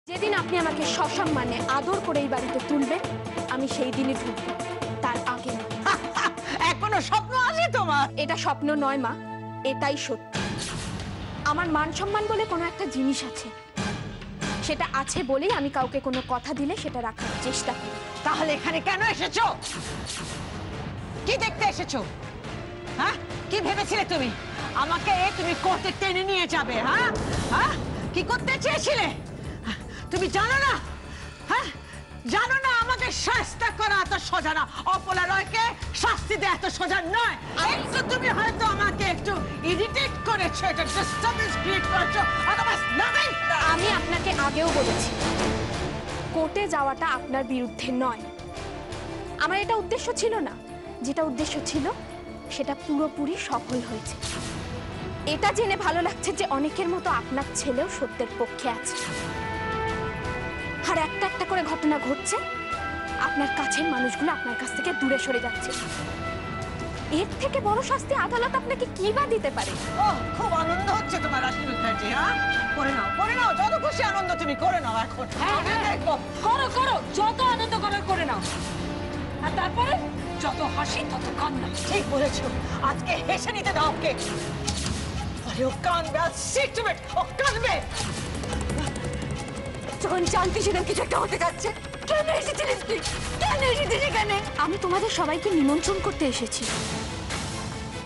যেদিন আপনি আমাকে সসম্মানে আদর করে এই বাড়িতে তুলবেন আমি সেই দিনই ঢুকবো, তার আগে না। এখনো স্বপ্ন আছে তোমার? এটা স্বপ্ন নয় মা, এটাই সত্যি। আমার মান সম্মান বলে কোনো একটা জিনিস আছে, সেটা আছে বলেই আমি কাউকে কোনো কথা দিলে সেটা রাখার চেষ্টা করি। তাহলে এখানে কেন এসেছো? কি দেখতে এসেছো? হ্যাঁ, কি ভেবেছিলে তুমি আমাকে তুমি কোর্টে টেনে নিয়ে যাবে? হ্যাঁ হ্যাঁ, কি করতে চেয়েছিলে তুমি জানো না? হ্যাঁ জানো না আমাদের শাস্তি করা এত সোজা না, অপলা রয়কে শাস্তি দেওয়া এত সোজা নয়। একটু তুমি হয়তো আমাকে একটু ইরিটেট করেছো, এটা ডিস্টারবেন্স ক্রিয়েট করেছো, আদারওয়াইজ নাথিং। আমি আপনাকে আগেও বলেছি কোর্টে যাওয়াটা আপনার বিরুদ্ধে নয়। আমার এটা উদ্দেশ্য ছিল না, যেটা উদ্দেশ্য ছিল সেটা পুরোপুরি সফল হয়েছে। এটা জেনে ভালো লাগছে যে অনেকের মতো আপনার ছেলেও সত্যের পক্ষে আছে। আর একটা একটা করে ঘটনা ঘটছে, আপনার কাছের মানুষগুলো আপনার কাছ থেকে দূরে সরে যাচ্ছে। এর থেকে বড় শাস্তি আদালত আপনাকে কি বা দিতে পারে? ও খুব আনন্দ হচ্ছে তোমার রাশি মুখার্জি। হ্যাঁ করে নাও, যত খুশি আনন্দ তুমি করে নাও এখন। হ্যাঁ করো করো, যত আনন্দ করার করে নাও, আর তারপরে যত হাসি তত কান্না। ঠিক বলেছো, আজকে হেসে নিতে দাও ওকে। আরে ও কাঁদবে, ও কাঁদবে। যখন জানতেছিলাম কিছু একটা হতে যাচ্ছে, কেন এসেছিলিস তুই? কেন এসেছিস এখানে? আমি তোমাদের সবাইকে নিমন্ত্রণ করতে এসেছি।